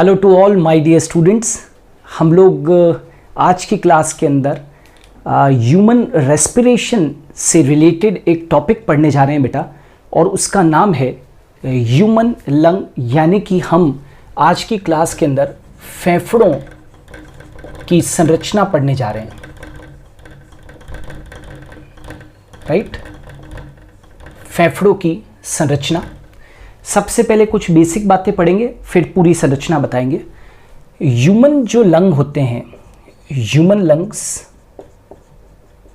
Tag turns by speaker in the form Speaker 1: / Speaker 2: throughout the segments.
Speaker 1: Hello to all my dear students. हम लोग आज की क्लास के अंदर ह्यूमन रेस्पिरेशन से रिलेटेड एक टॉपिक पढ़ने जा रहे हैं बेटा, और उसका नाम है ह्यूमन लंग। यानी कि हम आज की क्लास के अंदर फेफड़ों की संरचना पढ़ने जा रहे हैं, राइट। फेफड़ों की संरचना। सबसे पहले कुछ बेसिक बातें पढ़ेंगे, फिर पूरी संरचना बताएंगे। ह्यूमन जो लंग होते हैं, ह्यूमन लंग्स,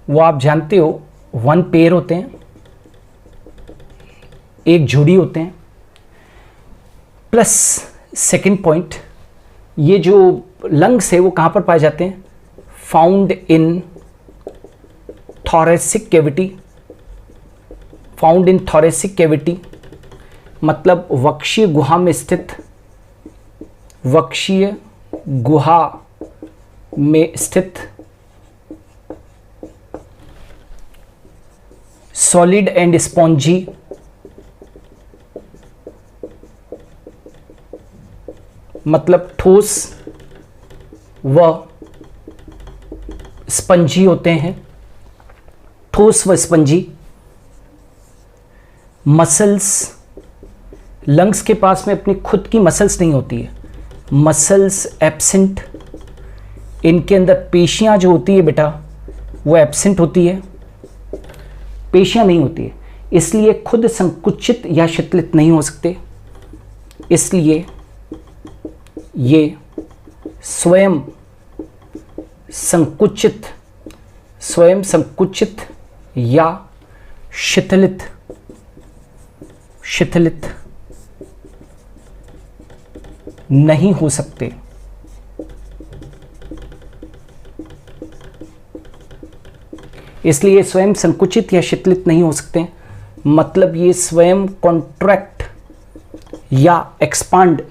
Speaker 1: वो आप जानते हो वन पेयर होते हैं, एक जोड़ी होते हैं। प्लस सेकंड पॉइंट, ये जो लंग्स है वो कहाँ पर पाए जाते हैं? Found in thoracic cavity. Found in thoracic cavity मतलब वक्षीय गुहा में स्थित, वक्षीय गुहा में स्थित सॉलिड एंड स्पॉन्जी मतलब ठोस व स्पंजी होते हैं, ठोस व स्पंजी। मसल्स, लंग्स के पास में अपनी खुद की मसल्स नहीं होती है, मसल्स एब्सेंट। इनके अंदर पेशियां जो होती है बेटा वो एब्सेंट होती है, पेशियां नहीं होती है, इसलिए खुद संकुचित या शिथिलित नहीं हो सकते। इसलिए ये स्वयं संकुचित या शिथिलित नहीं हो सकते। इसलिए स्वयं संकुचित या शिथिलित नहीं हो सकते, मतलब ये स्वयं कॉन्ट्रैक्ट या एक्सपांड,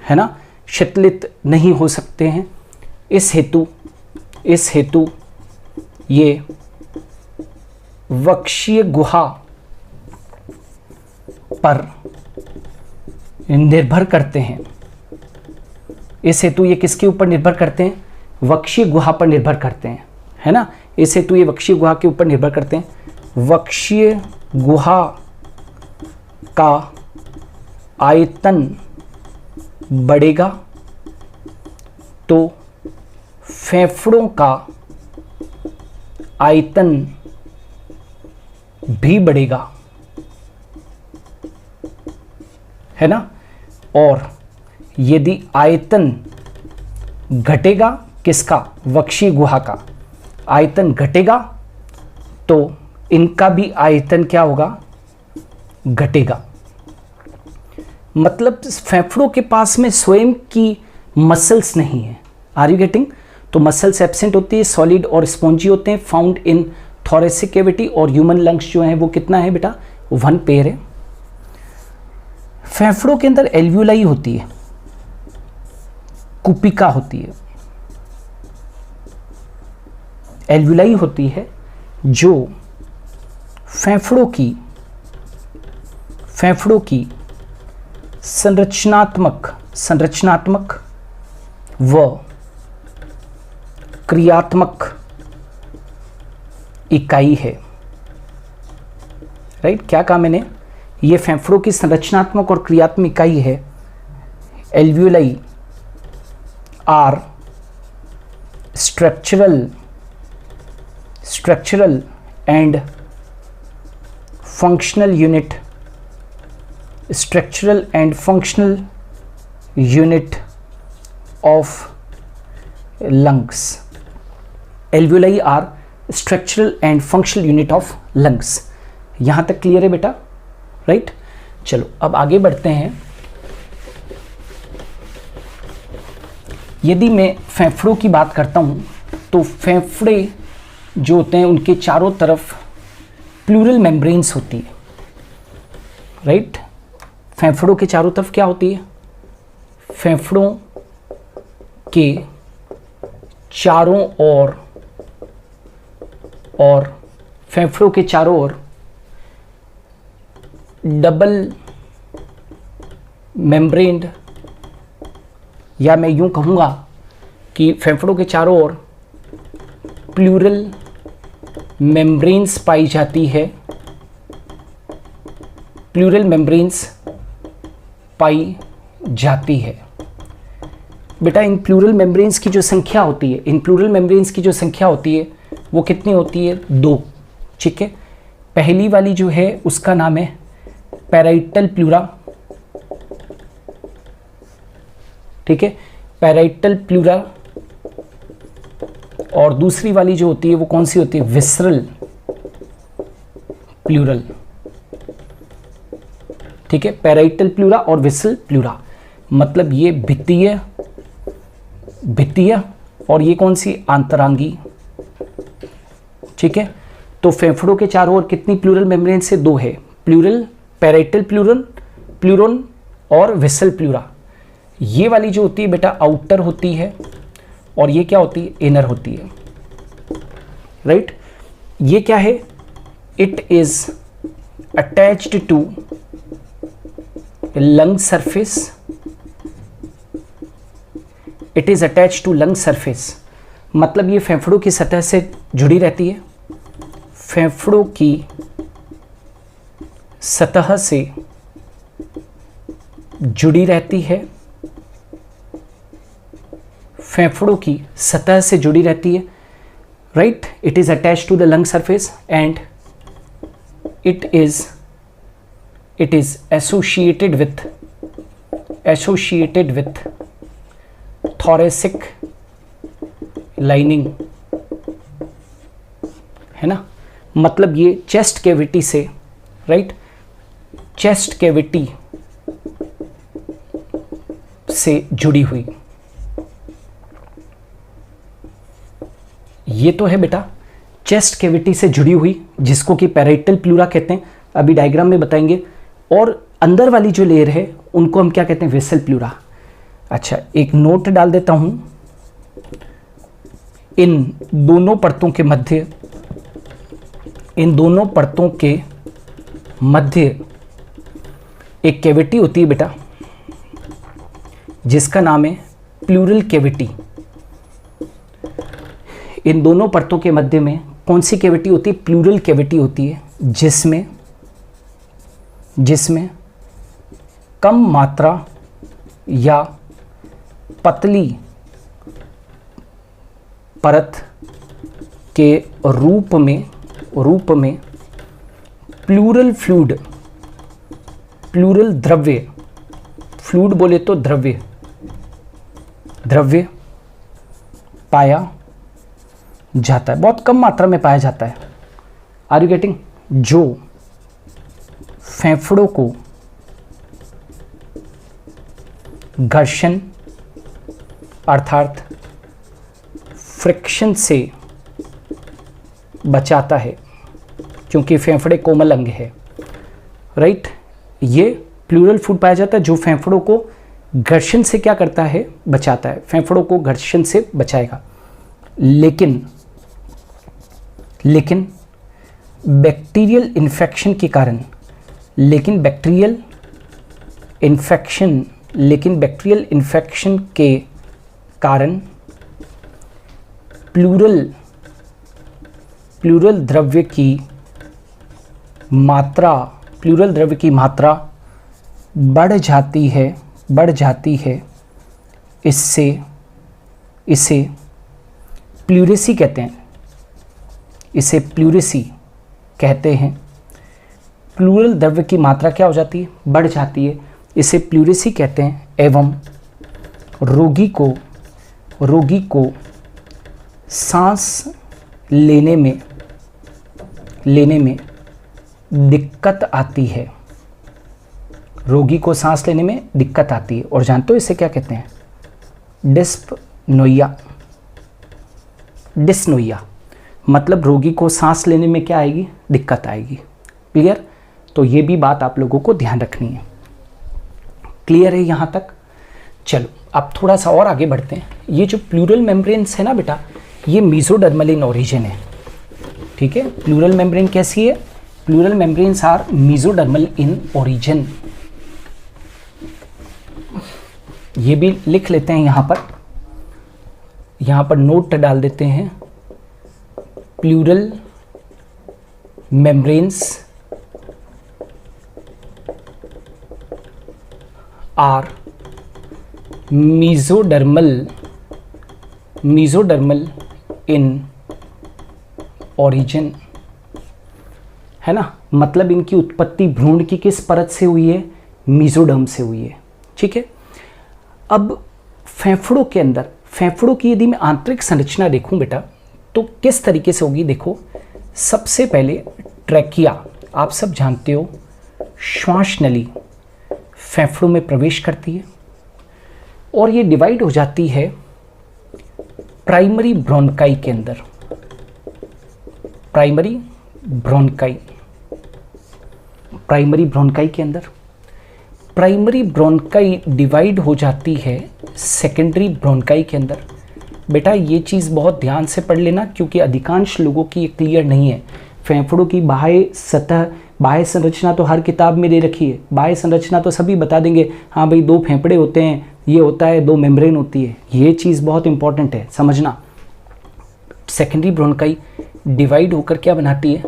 Speaker 1: है ना, शिथिलित नहीं हो सकते हैं। इस हेतु ये वक्षीय गुहा पर निर्भर करते हैं। इस हेतु ये किसके ऊपर निर्भर करते हैं? वक्षीय गुहा पर निर्भर करते हैं, है ना। इस हेतु ये वक्षीय गुहा के ऊपर निर्भर करते हैं। वक्षीय गुहा का आयतन बढ़ेगा तो फेफड़ों का आयतन भी बढ़ेगा, है ना। और यदि आयतन घटेगा, किसका? वक्षीय गुहा का आयतन घटेगा तो इनका भी आयतन क्या होगा? घटेगा। मतलब फेफड़ों के पास में स्वयं की मसल्स नहीं है। Are you getting? तो मसल्स एब्सेंट होती है, सॉलिड और स्पॉन्जी होते हैं, फाउंड इन थोरेसिक कैविटी। और ह्यूमन लंग्स जो है वो कितना है बेटा? वन पेयर है। फेफड़ों के अंदर एल्वियोलाई होती है, कुपिका होती है। एल्वियोलाई होती है जो फेफड़ों की संरचनात्मक व क्रियात्मक इकाई है, राइट। क्या कहा मैंने? ये फेफड़ों की संरचनात्मक और क्रियात्मक इकाई है। Alveoli are structural and functional unit of lungs. Alveoli are structural and functional unit of lungs. यहां तक क्लियर है बेटा, राइट। चलो अब आगे बढ़ते हैं। यदि मैं फेफड़ों की बात करता हूं तो फेफड़े जो होते हैं उनके चारों तरफ प्लूरल मेम्ब्रेन्स होती है, राइट। फेफड़ों के चारों तरफ क्या होती है? फेफड़ों के चारों ओर डबल मेम्ब्रेन्ड या मैं यूं कहूँगा कि फेफड़ों के चारों ओर प्लूरल मेम्ब्रेन्स पाई जाती है, प्लूरल मेम्ब्रेन्स पाई जाती है। बेटा इन प्लूरल मेम्ब्रेन्स की जो संख्या होती है, इन प्लूरल मेम्ब्रेन्स की जो संख्या होती है वो कितनी होती है? 2। ठीक है, पहली वाली जो है उसका नाम है पैराइटल प्लूरा। ठीक है, पैराइटल प्लूरा। और दूसरी वाली जो होती है वो कौन सी होती है? Visceral pleural. ठीक है, पैराइटल प्लूरा और विसरल प्लूरा, मतलब ये भित्तीय और ये कौन सी? आंतरांगी। ठीक है, तो फेफड़ों के चारों ओर कितनी प्लूरल मेम्ब्रेन से? 2 है, प्लूरल, पैराइटल प्लूरल और विसल प्लूरा। ये वाली जो होती है बेटा आउटर होती है और ये क्या होती है? इनर होती है। राइट, ये क्या है? It is attached to lung surface, it is attached to lung surface, मतलब ये फेफड़ों की सतह से जुड़ी रहती है, फेफड़ों की सतह से जुड़ी रहती है, फेफड़ों की सतह से जुड़ी रहती है। Right, it is attached to the lung surface and it is associated with thoracic lining, है ना, मतलब ये चेस्ट कैविटी से, राइट, चेस्ट कैविटी से जुड़ी हुई। ये तो है बेटा चेस्ट कैविटी से जुड़ी हुई, जिसको कि पैराइटल प्लूरा कहते हैं, अभी डायग्राम में बताएंगे। और अंदर वाली जो लेयर है उनको हम क्या कहते हैं? Whistle pleura. अच्छा, एक नोट डाल देता हूं, इन दोनों परतों के मध्य एक कैविटी होती है बेटा, जिसका नाम है प्लूरल कैविटी। इन दोनों परतों के मध्य में कौन सी कैविटी होती है? प्लूरल कैविटी होती है, जिसमें कम मात्रा या पतली परत के रूप में प्लूरल फ्लूइड, प्लूरल द्रव्य, फ्लूइड बोले तो द्रव्य पाया जाता है, बहुत कम मात्रा में पाया जाता है। Are you getting? जो फेफड़ों को घर्षण अर्थात फ्रिक्शन से बचाता है, क्योंकि फेफड़े कोमल अंग है। राइट, ये प्लूरल फ्लूइड पाया जाता है जो फेफड़ों को घर्षण से क्या करता है? बचाता है, फेफड़ों को घर्षण से बचाएगा। लेकिन बैक्टीरियल इन्फेक्शन के कारण, बैक्टीरियल इन्फेक्शन के कारण प्लूरल द्रव्य की मात्रा बढ़ जाती है। इसे प्लूरेसी कहते हैं, प्लूरल द्रव्य की मात्रा क्या हो जाती है? बढ़ जाती है, इसे प्लूरेसी कहते हैं। एवं रोगी को सांस लेने में दिक्कत आती है, रोगी को सांस लेने में दिक्कत आती है। और जानते हो इसे क्या कहते हैं? डिस्नोइया, मतलब रोगी को सांस लेने में क्या आएगी? दिक्कत आएगी। क्लियर? तो ये भी बात आप लोगों को ध्यान रखनी है। क्लियर है यहाँ तक? चलो अब थोड़ा सा और आगे बढ़ते हैं। ये जो प्लूरल मेम्ब्रेन्स है ना बेटा, ये मीजोडर्मल इन ओरिजिन है। ठीक है, प्लूरल मेम्ब्रेन कैसी है? Pleural membranes are mesodermal in origin. ये भी लिख लेते हैं यहाँ पर नोट डाल देते हैं, pleural membranes are mesodermal in origin, है ना। मतलब इनकी उत्पत्ति भ्रूण की किस परत से हुई है? मीजोडर्म से हुई है, ठीक है। अब फेफड़ों के अंदर, फेफड़ों की यदि मैं आंतरिक संरचना देखूं बेटा तो किस तरीके से होगी? देखो, सबसे पहले ट्रैकिया, आप सब जानते हो, श्वास नली फेफड़ों में प्रवेश करती है और ये डिवाइड हो जाती है प्राइमरी ब्रोंकाई के अंदर। प्राइमरी ब्रोंकाई के अंदर प्राइमरी ब्रोंकाई डिवाइड हो जाती है सेकेंडरी ब्रोंकाई के अंदर। बेटा ये चीज़ बहुत ध्यान से पढ़ लेना, क्योंकि अधिकांश लोगों की ये क्लियर नहीं है। फेफड़ों की बाह्य संरचना तो हर किताब में दे रखी है, बाह्य संरचना तो सभी बता देंगे, हाँ भाई 2 फेफड़े होते हैं, ये होता है, 2 मेम्ब्रेन होती है। ये चीज़ बहुत इंपॉर्टेंट है समझना। सेकेंडरी ब्रोंकाई डिवाइड होकर क्या बनाती है?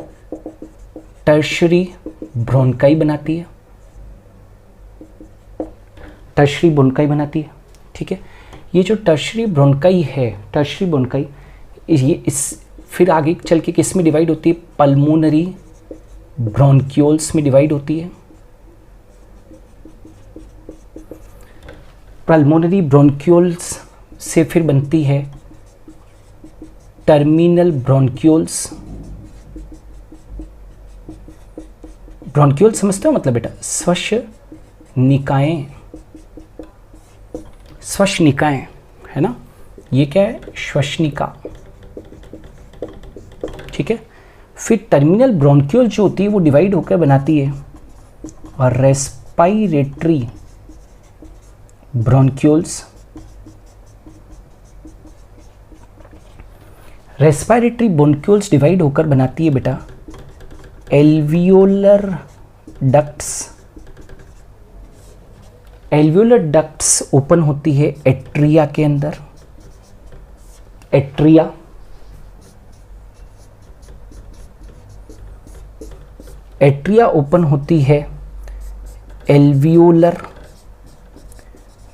Speaker 1: टर्शरी ब्रोंकाई बनाती है, टर्शरी ब्रोंकाई बनाती है, ठीक है। ये जो टर्शरी ब्रोंकाई है, टर्शरी ब्रोंकाई ये फिर आगे चल के किस में डिवाइड होती है? पल्मोनरी ब्रोंक्यूल्स में डिवाइड होती है। पल्मोनरी ब्रोंक्यूल्स से फिर बनती है टर्मिनल ब्रोंक्यूल्स। ब्रोंक्यूल समझते हो मतलब बेटा? श्वसनिकाएं, श्वसनिकाएं, है ना। ये क्या है? श्वसनिका, ठीक है। फिर टर्मिनल ब्रोंक्यूल जो होती है वो डिवाइड होकर बनाती है और respiratory bronchioles. Respiratory bronchioles divide होकर बनाती है बेटा alveolar ducts. Alveolar ducts open होती है एट्रिया के अंदर। एट्रिया ओपन होती है एल्वियोलर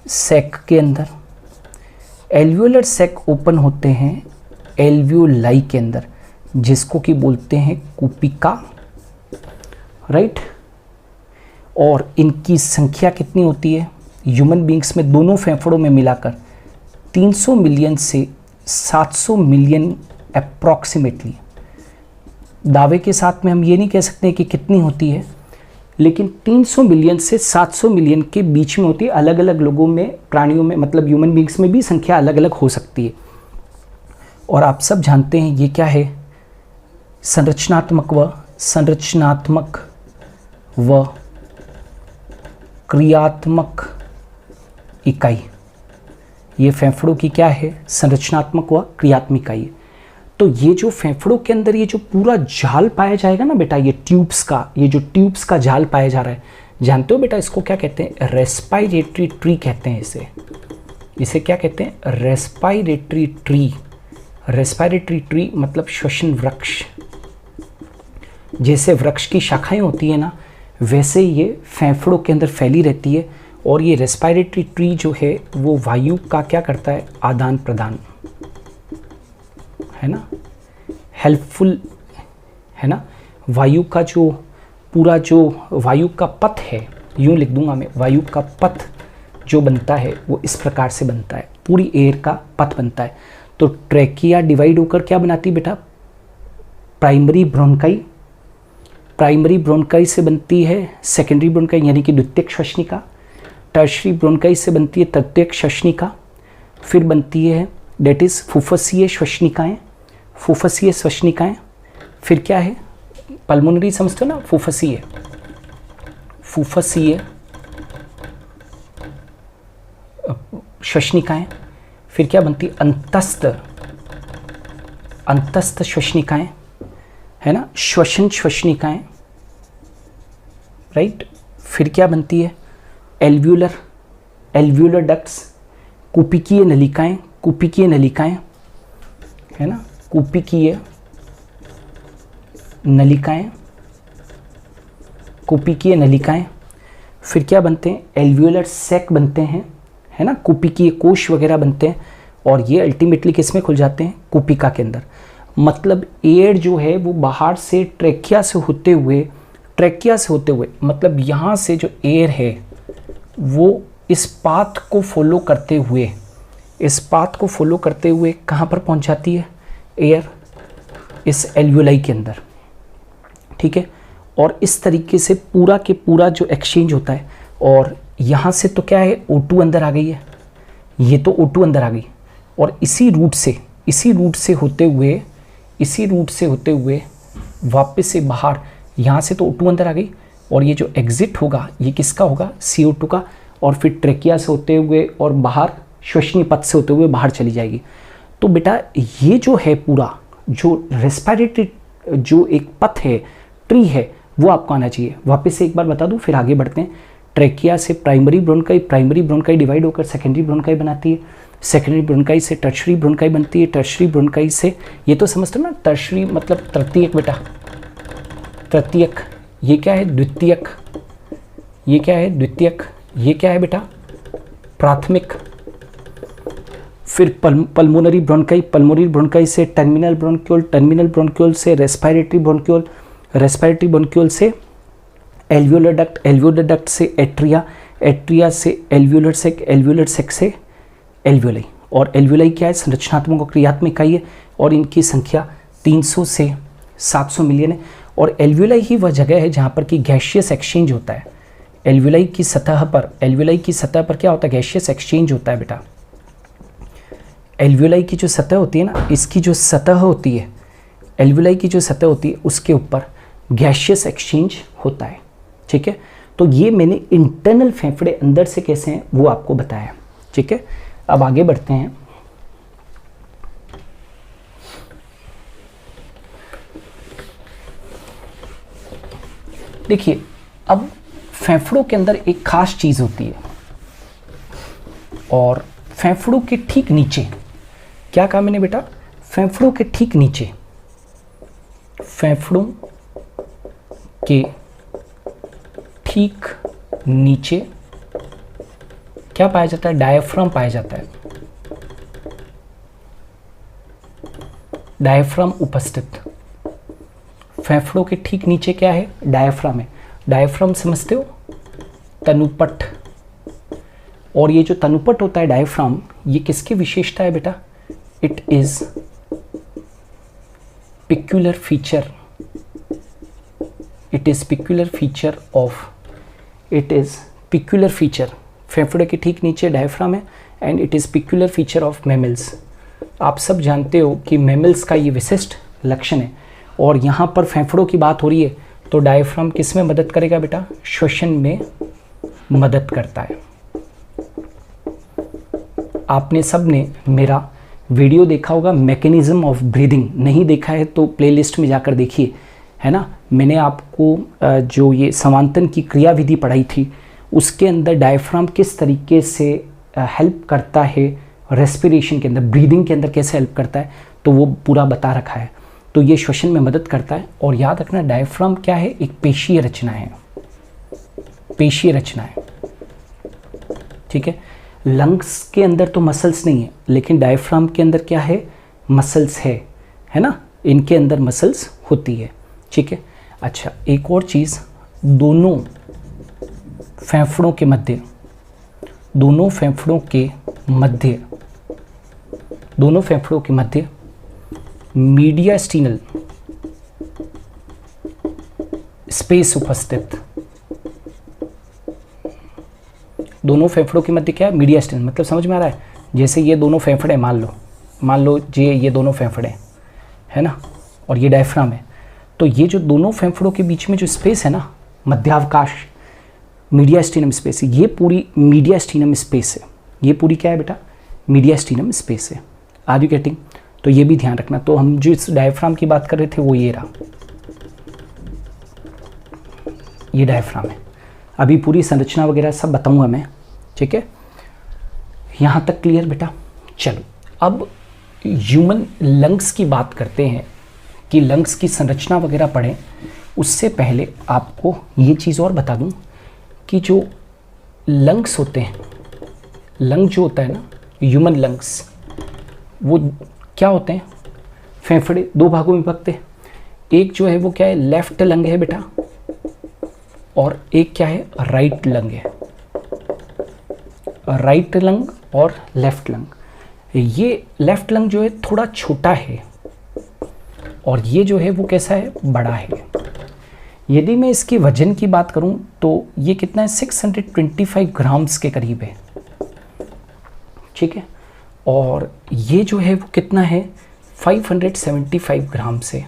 Speaker 1: सैक के अंदर। एल्वियोलर सैक ओपन होते हैं एल्वियोलाई के अंदर, जिसको कि बोलते हैं कुपिका, राइट। और इनकी संख्या कितनी होती है ह्यूमन बींग्स में? दोनों फेफड़ों में मिलाकर 300 मिलियन से 700 मिलियन अप्रॉक्सीमेटली। दावे के साथ में हम ये नहीं कह सकते कि कितनी होती है, लेकिन 300 मिलियन से 700 मिलियन के बीच में होती है। अलग अलग लोगों में, प्राणियों में, मतलब ह्यूमन बींग्स में भी संख्या अलग अलग हो सकती है। और आप सब जानते हैं ये क्या है? संरचनात्मक व क्रियात्मक इकाई। ये फेफड़ों की क्या है? संरचनात्मक व क्रियात्मक इकाई। तो ये जो फेफड़ों के अंदर ये जो पूरा जाल पाया जाएगा ना बेटा, ये ट्यूब्स का जाल पाया जा रहा है, जानते हो बेटा इसको क्या कहते हैं? रेस्पायरेटरी ट्री कहते हैं इसे क्या कहते हैं? Respiratory tree. रेस्पायरेटरी ट्री मतलब श्वसन वृक्ष। जैसे वृक्ष की शाखाएं होती है ना, वैसे ये फेफड़ों के अंदर फैली रहती है। और ये रेस्पायरेटरी ट्री जो है वो वायु का क्या करता है? आदान प्रदान, है ना, हेल्पफुल, है ना। वायु का जो पूरा जो वायु का पथ है, यूं लिख दूंगा मैं, वायु का पथ जो बनता है वो इस प्रकार से बनता है, पूरी एयर का पथ बनता है। तो ट्रैकिया डिवाइड होकर क्या बनाती है बेटा? प्राइमरी ब्रोंकाई से बनती है सेकेंडरी ब्रोंकाई, यानी कि द्वितीयक श्वसनिका। टर्शरी ब्रोंकाई से बनती है तृतीयक श्वसनिका। फिर बनती है डेट इज फुफ्फुसीय श्वसनिकाएं। फिर क्या है? पल्मोनरी समझते हो ना, फुफ्फुसीय श्वसनिकाएं। फिर क्या बनती है? अंतस्थ श्वसनिकाएं, है ना, श्वसनिकाएं, राइट। फिर क्या बनती है? एल्वियोलर एल्वियोलर डक्ट्स, कुपिकीय नलिकाएं, कुपिकीय नलिकाएं है ना, कुपिकीय नलिकाएं, कुपिकीय नलिकाएं। फिर क्या बनते हैं, एल्वियोलर सैक बनते हैं, है ना, कुपिकीय कोश वगैरह बनते हैं, और ये अल्टीमेटली किस में खुल जाते हैं, कुपिका के अंदर। मतलब एयर जो है वो बाहर से ट्रेकिया से होते हुए, मतलब यहाँ से जो एयर है वो इस पाथ को फॉलो करते हुए कहाँ पर पहुँच जाती है, एयर इस एल्वियोलाई के अंदर, ठीक है। और इस तरीके से पूरा के पूरा जो एक्सचेंज होता है, और यहाँ से तो क्या है, O2 अंदर आ गई है, ये तो O2 अंदर आ गई, और इसी रूट से होते हुए वापस से बाहर, यहाँ से तो O2 अंदर आ गई, और ये जो एग्जिट होगा ये किसका होगा, CO2 का, और फिर ट्रेकिया से होते हुए और बाहर श्वसनीय पथ से होते हुए बाहर चली जाएगी। तो बेटा ये जो है पूरा जो रेस्पिरेटरी जो एक पथ है, ट्री है, वो आपको आना चाहिए। वापस से एक बार बता दूं, फिर आगे बढ़ते हैं। ट्रेकिया से प्राइमरी ब्रोंकाई डिवाइड होकर सेकेंडरी ब्रोंकाई बनाती है, सेकेंडरी ब्रोंकाई से टर्शरी ब्रोंकाई बनती है, टर्शरी ब्रोंकाई से, ये तो समझते हो ना, टर्शरी मतलब तृतीयक बेटा, तृतीयक, ये क्या है, द्वितीयक, ये क्या है, द्वितीयक, ये क्या है बेटा, प्राथमिक। फिर पल्मोनरी ब्रोंकाई से टर्मिनल ब्रोंक्यूल से रेस्पिरेटरी ब्रोंक्यूल से एल्वियोलर डक्ट से एट्रिया से एल्वियोलर सेक से एल्वियोलाई। और एल्वियोलाई क्या है, संरचनात्मक और क्रियात्मक इकाई है, और इनकी संख्या 300 से 700 मिलियन है। और एल्वियोलाई ही वह जगह है जहाँ पर कि गैसियस एक्सचेंज होता है। एल्वियोलाई की सतह पर क्या होता है, गैसियस एक्सचेंज होता है बेटा। एल्वियोलाई की जो सतह होती है ना, इसकी जो सतह होती है, एल्वियोलाई की जो सतह होती है उसके ऊपर गैसियस एक्सचेंज होता है, ठीक है। तो ये मैंने इंटरनल फेफड़े अंदर से कैसे हैं वो आपको बताया, ठीक है। अब आगे बढ़ते हैं। देखिए, अब फेफड़ों के अंदर एक खास चीज होती है, और फेफड़ों के ठीक नीचे, क्या कहा मैंने बेटा, फेफड़ों के ठीक नीचे, फेफड़ों के ठीक नीचे क्या पाया जाता है, डायफ्राम पाया जाता है। डायफ्राम उपस्थित, फेफड़ों के ठीक नीचे क्या है, डायफ्राम है। डायफ्राम समझते हो, तनुपट। और ये जो तनुपट होता है डायफ्राम, ये किसकी विशेषता है बेटा, इट इज पिक्यूलर फीचर, फेफड़े के ठीक नीचे डायफ्राम है, and it is peculiar feature of mammals. आप सब जानते हो कि मैमल्स का ये विशिष्ट लक्षण है। और यहाँ पर फेफड़ों की बात हो रही है, तो डायफ्राम किस में मदद करेगा बेटा, श्वसन में मदद करता है। आपने सब ने मेरा वीडियो देखा होगा मैकेनिज्म ऑफ ब्रीदिंग, नहीं देखा है तो प्लेलिस्ट में जाकर देखिए, है ना। मैंने आपको जो ये समांतन की क्रियाविधि पढ़ाई थी, उसके अंदर डायफ्राम किस तरीके से हेल्प करता है रेस्पिरेशन के अंदर, ब्रीदिंग के अंदर कैसे हेल्प करता है, तो वो पूरा बता रखा है। तो ये श्वसन में मदद करता है। और याद रखना, डायफ्राम क्या है, एक पेशीय रचना है, ठीक है। लंग्स के अंदर तो मसल्स नहीं है, लेकिन डायफ्राम के अंदर क्या है, मसल्स है ना, इनके अंदर मसल्स होती है, ठीक है। अच्छा, एक और चीज़, दोनों फेफड़ों के मध्य मीडियास्टिनल स्पेस उपस्थित। दोनों फेफड़ों के मध्य क्या है, मीडियास्टिनल, मतलब समझ में आ रहा है, जैसे ये दोनों फेफड़े मान लो ये दोनों फेफड़े है ना, और ये डायफ्राम है। तो ये जो दोनों फेफड़ों के बीच में जो स्पेस है ना, मध्यावकाश, मीडियास्टिनम स्पेस, ये पूरी मीडियास्टिनम स्पेस है। ये पूरी क्या है बेटा, मीडियास्टिनम स्पेस है। Are you getting? तो ये भी ध्यान रखना। तो हम जो इस डायफ्राम की बात कर रहे थे वो ये रहा, ये डायफ्राम है। अभी पूरी संरचना वगैरह सब बताऊंगा मैं, ठीक है। यहाँ तक क्लियर बेटा? चलो अब ह्यूमन लंग्स की बात करते हैं कि लंग्स की संरचना वगैरह पढ़ें। उससे पहले आपको ये चीज़ और बता दूं कि जो लंग्स होते हैं, लंग जो होता है ना, ह्यूमन लंग्स, वो क्या होते हैं? फेफड़े दो भागों में विभक्त है। एक जो है वो क्या है? लेफ्ट लंग है बेटा, और एक क्या है? राइट लंग है। राइट लंग और लेफ्ट लंग। ये लेफ्ट लंग जो है थोड़ा छोटा है और ये जो है वो कैसा है? बड़ा है। यदि मैं इसके वजन की बात करूं तो ये कितना है? 625 ग्राम्स के करीब है, ठीक है। और ये जो है वो कितना है? 575 ग्राम से।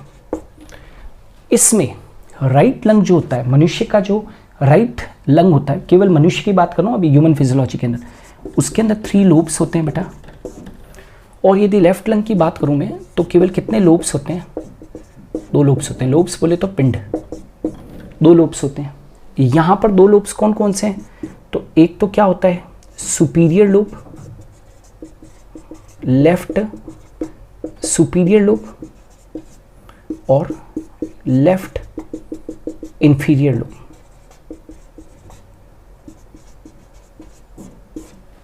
Speaker 1: इसमें राइट लंग जो होता है, मनुष्य का जो राइट लंग होता है, केवल मनुष्य की बात कर रहा हूँ अभी ह्यूमन फिजियोलॉजी के अंदर, उसके अंदर 3 लोब्स होते हैं बेटा। और यदि लेफ्ट लंग की बात करूँ मैं तो केवल कितने लोब्स होते हैं? 2 लोब्स होते हैं। लोब्स बोले तो पिंड, 2 लोब्स होते हैं। यहाँ पर 2 लोब्स कौन कौन से हैं? तो एक तो क्या होता है? Superior lobe, left superior lobe, और लेफ्ट इंफीरियर लोब।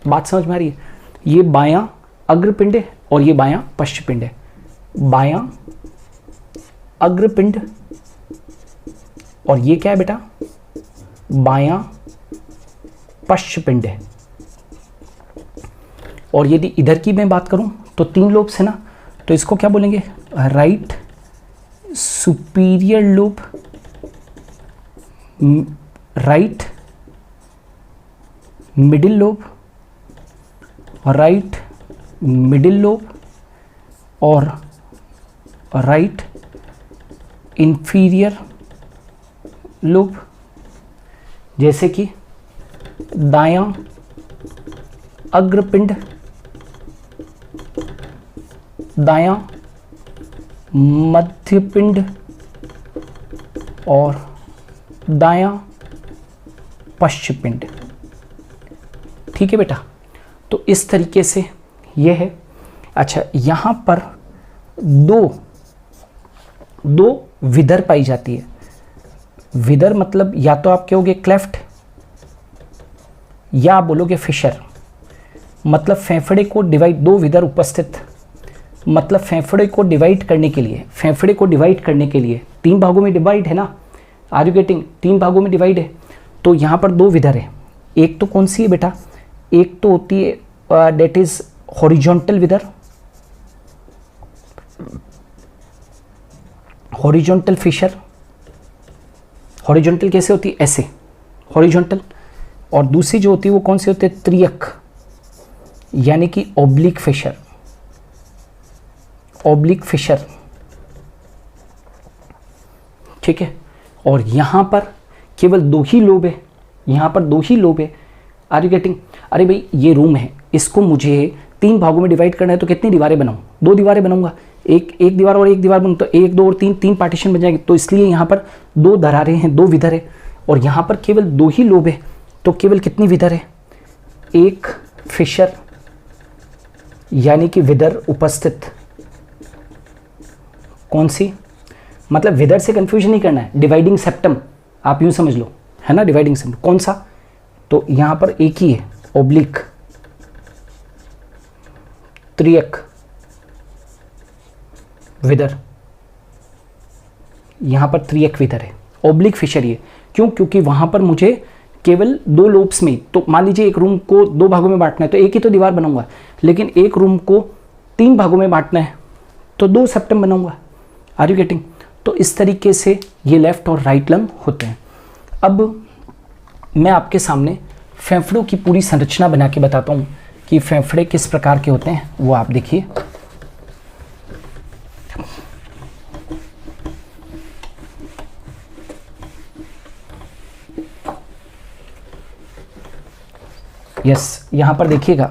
Speaker 1: बात समझ में आ रही है? ये बायां अग्रपिंड है और ये बायां पश्चपिंड है। बायां अग्रपिंड और ये क्या है बेटा? बायां पश्चपिंड है। और यदि इधर की मैं बात करूं तो 3 लोब्स है ना, तो इसको क्या बोलेंगे? Right superior lobe, right middle lobe, right middle lobe और राइट इंफीरियर लोब। जैसे कि दायां अग्रपिंड, दायां मध्यपिंड और दायां पश्चपिंड। ठीक है बेटा, तो इस तरीके से ये है। अच्छा, यहाँ पर दो विदर पाई जाती है। विदर मतलब या तो आप कहोगे क्लेफ्ट या आप बोलोगे फिशर। मतलब फेफड़े को डिवाइड, 2 विदर उपस्थित, मतलब फेफड़े को डिवाइड करने के लिए, फेफड़े को डिवाइड करने के लिए 3 भागों में डिवाइड है ना, आर यू गेटिंग? 3 भागों में डिवाइड है। तो यहाँ पर 2 विदर है। एक तो कौन सी है बेटा? एक तो होती है that is horizontal wither, horizontal fissure. Horizontal कैसे होती है? ऐसे हॉरिजॉन्टल। और दूसरी जो होती है वो कौन सी होती है? त्रियक, यानी कि ओब्लिक फिशर, ओब्लिक फिशर। ठीक है। और यहां पर केवल 2 ही लोब है, यहां पर 2 ही लोब है। Are you getting? अरे भाई ये रूम है, इसको मुझे 3 भागों में डिवाइड करना है, तो कितनी दीवारें बनाऊं? 2 दीवारें बनाऊंगा। एक दीवार और एक दीवार बनूं तो 1, 2 और 3 पार्टीशन बन जाएंगे। तो इसलिए यहाँ पर 2 दरारें हैं, 2 विदर है। और यहाँ पर केवल 2 ही लोब है, तो केवल कितनी विदर है? 1 फिशर, यानी कि विदर उपस्थित। कौन सी? मतलब विदर से कंफ्यूजन नहीं करना है, डिवाइडिंग सेप्टम आप यूं समझ लो, है ना, डिवाइडिंग सेप्टम। कौन सा? तो यहां पर एक ही है, ओब्लिक, त्रियक विदर। यहां पर त्रियक विदर है, ओब्लिक फिशर। ये क्यों? क्योंकि वहां पर मुझे केवल 2 लोब्स में, तो मान लीजिए एक रूम को 2 भागों में बांटना है तो एक ही तो दीवार बनाऊंगा, लेकिन एक रूम को 3 भागों में बांटना है तो 2 सेप्टम बनाऊंगा। Are you getting? तो इस तरीके से ये लेफ्ट और राइट लंग होते हैं। अब मैं आपके सामने फेफड़ों की पूरी संरचना बना के बताता हूँ कि फेफड़े किस प्रकार के होते हैं, वो आप देखिए। यस, यहां पर देखिएगा,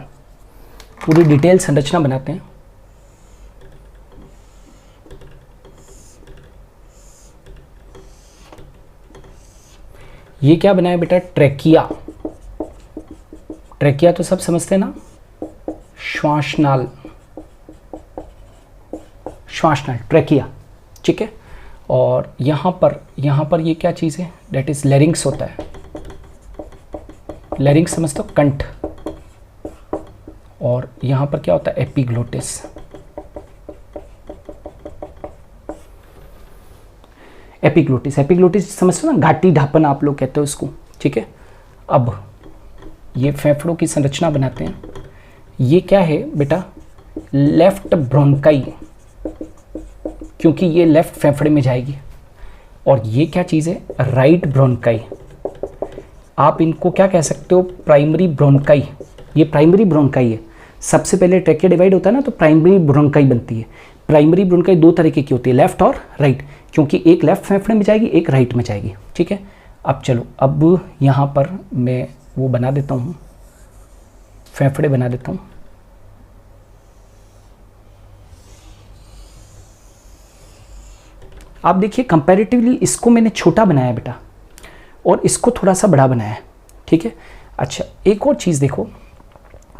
Speaker 1: पूरी डिटेल संरचना बनाते हैं। ये क्या बनाया बेटा? ट्रैकिया। ट्रैकिया तो सब समझते हैं ना, श्वासनाल, श्वासनाल ट्रैकिया, ठीक है। और यहाँ पर ये क्या चीज़ है, डेट इज लैरिंक्स होता है। लैरिंक्स समझते हो, कंठ। और यहाँ पर क्या होता है, एपिग्लोटिस। एपिग्लोटिस, एपिग्लोटिस समझते हो ना, घाटी ढापन आप लोग कहते हो इसको, ठीक है। अब ये फेफड़ों की संरचना बनाते हैं। ये क्या है बेटा, लेफ्ट ब्रोंकाई, क्योंकि ये लेफ्ट फेफड़े में जाएगी। और ये क्या चीज़ है, राइट ब्रोंकाई। आप इनको क्या कह सकते हो, प्राइमरी ब्रोंकाई। ये प्राइमरी ब्रोंकाई है। सबसे पहले ट्रैकिया डिवाइड होता है ना, तो प्राइमरी ब्रोंकाई बनती है। प्राइमरी ब्रोंकाई दो तरीके की होती है, लेफ्ट और राइट, क्योंकि एक लेफ्ट फेफड़े में जाएगी, एक राइट में जाएगी, ठीक है। अब चलो, अब यहाँ पर मैं वो बना देता हूँ, फेफड़े बना देता हूँ। आप देखिए कंपैरेटिवली इसको मैंने छोटा बनाया बेटा, और इसको थोड़ा सा बड़ा बनाया है, ठीक है। अच्छा, एक और चीज़ देखो,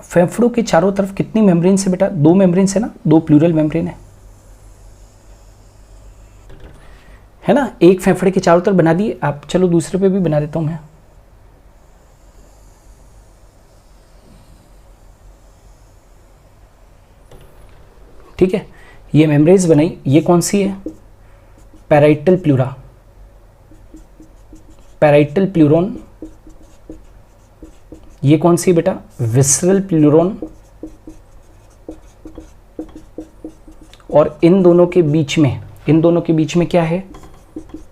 Speaker 1: फेफड़ों के चारों तरफ कितनी मेम्ब्रेन है बेटा, दो मेम्ब्रेन है ना, दो प्लूरल मेम्ब्रेन है ना। एक फेफड़े के चारों तरफ बना दिए आप, चलो दूसरे पे भी बना देता हूं मैं। ठीक है, ये मेम्ब्रेन्स बनाई, ये कौन सी है, पैराइटल प्लूरा, पैराइटल प्लूरोन। ये कौन सी है बेटा, विसरल प्लूरोन। और इन दोनों के बीच में क्या है,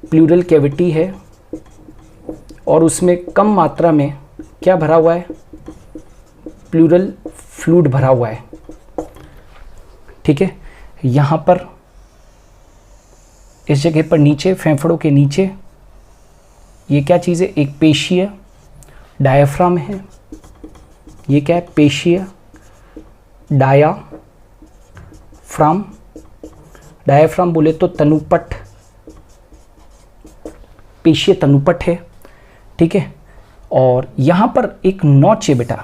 Speaker 1: प्लूरल कैविटी है, और उसमें कम मात्रा में क्या भरा हुआ है, प्लूरल फ्लूइड भरा हुआ है, ठीक है। यहाँ पर इस जगह पर नीचे, फेफड़ों के नीचे, ये क्या चीज़ है, एक पेशीय डायाफ्राम है। ये क्या है, पेशीय डायाफ्राम। डायाफ्राम बोले तो तनुपट, पेशीय तनुपट है, ठीक है। और यहाँ पर एक नॉच है बेटा,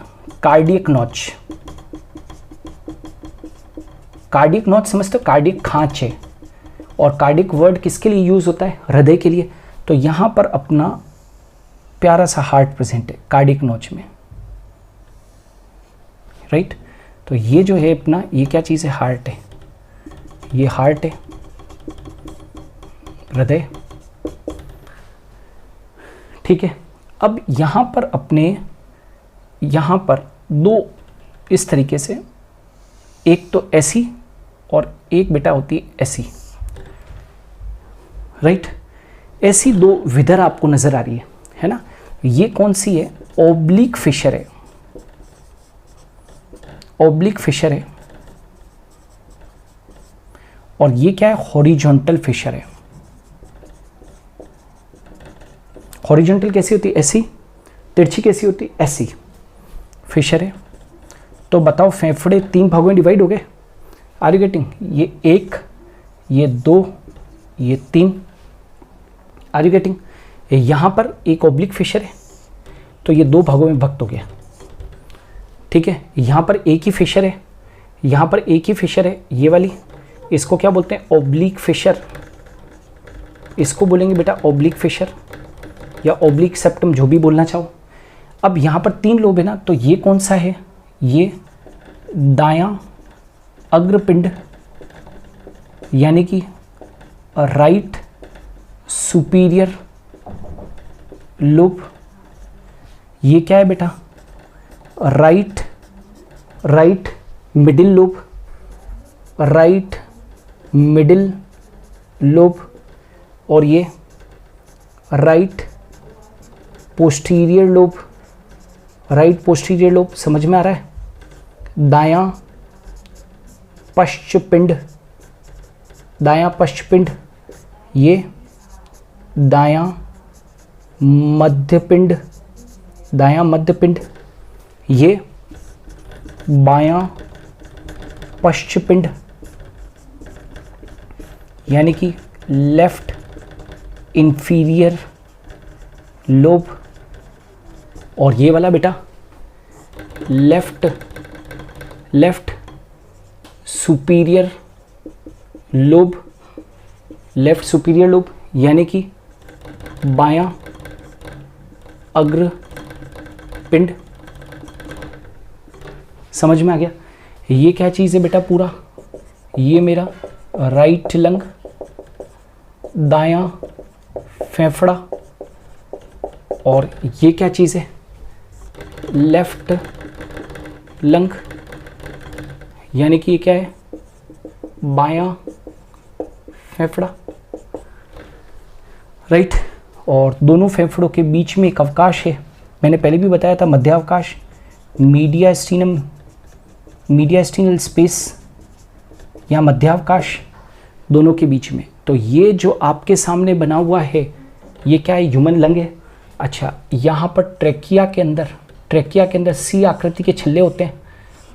Speaker 1: कार्डियक नॉच। कार्डियक नॉच समझते हो, कार्डियक खांच है। और कार्डियक वर्ड किसके लिए यूज होता है, हृदय के लिए। तो यहाँ पर अपना प्यारा सा हार्ट प्रेजेंट है कार्डियक नॉच में, राइट। तो ये जो है अपना, ये क्या चीज़ है, हार्ट है। ये हार्ट है, हृदय, ठीक है। अब यहाँ पर यहाँ पर दो इस तरीके से, एक तो ऐसी और एक बेटा होती है ऐसी, राइट। ऐसी दो विधर आपको नजर आ रही है ना। ये कौन सी है, ओब्लिक फिशर है, ओब्लिक फिशर है। और ये क्या है, हॉरिजॉन्टल फिशर है। हॉरिजॉन्टल कैसी होती है, ऐसी। तिरछी कैसी होती है, ऐसी फिशर है। तो बताओ, फेफड़े तीन भागों में डिवाइड हो गए, आर यू गेटिंग। ये एक, ये दो, ये तीन, आर यू गेटिंग। यहाँ पर एक ओब्लिक फिशर है, तो ये दो भागों में विभक्त हो गया, ठीक है। यहाँ पर एक ही फिशर है, यहाँ पर एक ही फिशर है, ये वाली, इसको क्या बोलते हैं, ओब्लिक फिशर। इसको बोलेंगे बेटा ओब्लिक फिशर या ओब्लिक सेप्टम, जो भी बोलना चाहो। अब यहाँ पर तीन लोब है ना, तो ये कौन सा है, ये दायां अग्रपिंड, यानी कि राइट सुपीरियर लोब। ये क्या है बेटा, right middle lobe, right middle lobe. और ये right posterior lobe, right posterior lobe, समझ में आ रहा है। दायां पश्चपिंड, दायां पश्चपिंड, ये दायां मध्यपिंड, दायां मध्यपिंड, ये बायां पश्चपिंड, यानी कि लेफ्ट इंफीरियर लोब। और ये वाला बेटा left superior lobe, left superior lobe यानी कि बायां अग्र पिंड। समझ में आ गया? ये क्या चीज़ है बेटा? पूरा ये मेरा राइट लंग, दायां फेफड़ा, और ये क्या चीज़ है? लेफ्ट लंग यानी कि ये क्या है? बायां फेफड़ा, राइट। और दोनों फेफड़ों के बीच में एक अवकाश है, मैंने पहले भी बताया था, मध्यावकाश, मीडियास्टिनम, मीडियास्टिनल स्पेस या मध्यावकाश दोनों के बीच में। तो ये जो आपके सामने बना हुआ है ये क्या है? ह्यूमन लंग है। अच्छा, यहाँ पर ट्रेकिया के अंदर सी आकृति के छल्ले होते हैं,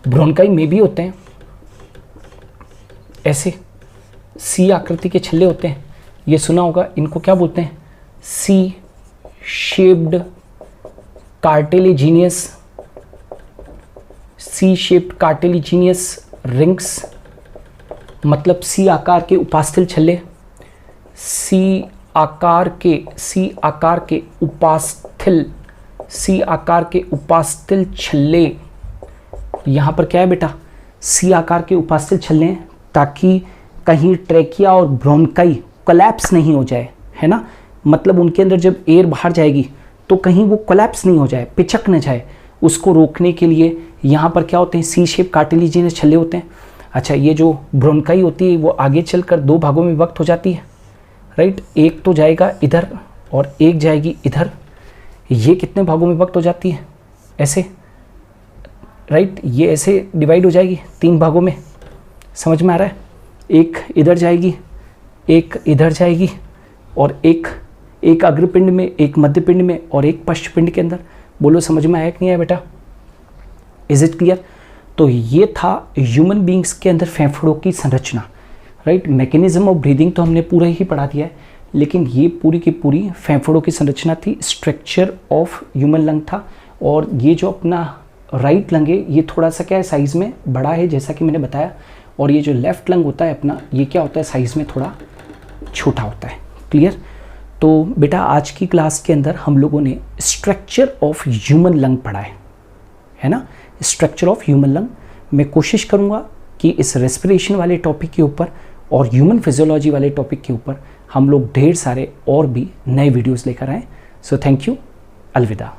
Speaker 1: ब्रोंकाई में भी होते हैं, ऐसे सी आकृति के छल्ले होते हैं, ये सुना होगा। इनको क्या बोलते हैं? C shaped cartilaginous, C shaped cartilaginous rings, मतलब सी आकार के उपास्थल छल्ले, सी आकार के उपास्थल छल्ले। यहाँ पर क्या है बेटा? सी आकार के उपास्थल छल्ले हैं ताकि कहीं ट्रेकिया और ब्रोंकाई कोलैप्स नहीं हो जाए, है ना। मतलब उनके अंदर जब एयर बाहर जाएगी तो कहीं वो कोलैप्स नहीं हो जाए, पिचक न जाए, उसको रोकने के लिए यहाँ पर क्या होते हैं? सी शेप कार्टिलेजिनस छल्ले होते हैं। अच्छा, ये जो ब्रोंकाई होती है वो आगे चलकर दो भागों में विभक्त हो जाती है, राइट। एक तो जाएगा इधर और एक जाएगी इधर। ये कितने भागों में विभक्त हो जाती है? ऐसे, राइट। ये ऐसे डिवाइड हो जाएगी 3 भागों में। समझ में आ रहा है? एक इधर जाएगी, एक इधर जाएगी, और एक अग्रपिंड में, एक मध्यपिंड में, और एक पश्चपिंड के अंदर। बोलो समझ में आया कि नहीं आया बेटा? Is it clear? तो ये था ह्यूमन बींग्स के अंदर फेफड़ों की संरचना, राइट। मैकेनिज्म ऑफ ब्रीदिंग तो हमने पूरा ही पढ़ा दिया है, लेकिन ये पूरी की पूरी फेफड़ों की संरचना थी, स्ट्रक्चर ऑफ ह्यूमन लंग था। और ये जो अपना राइट लंग है ये थोड़ा सा क्या है? साइज़ में बड़ा है, जैसा कि मैंने बताया। और ये जो लेफ्ट लंग होता है अपना, ये क्या होता है? साइज़ में थोड़ा छोटा होता है। क्लियर? तो बेटा आज की क्लास के अंदर हम लोगों ने स्ट्रक्चर ऑफ ह्यूमन लंग पढ़ा है ना, स्ट्रक्चर ऑफ ह्यूमन लंग। मैं कोशिश करूँगा कि इस रेस्पिरेशन वाले टॉपिक के ऊपर और ह्यूमन फिजियोलॉजी वाले टॉपिक के ऊपर हम लोग ढेर सारे और भी नए वीडियोस लेकर आएँ। सो थैंक यू, अलविदा।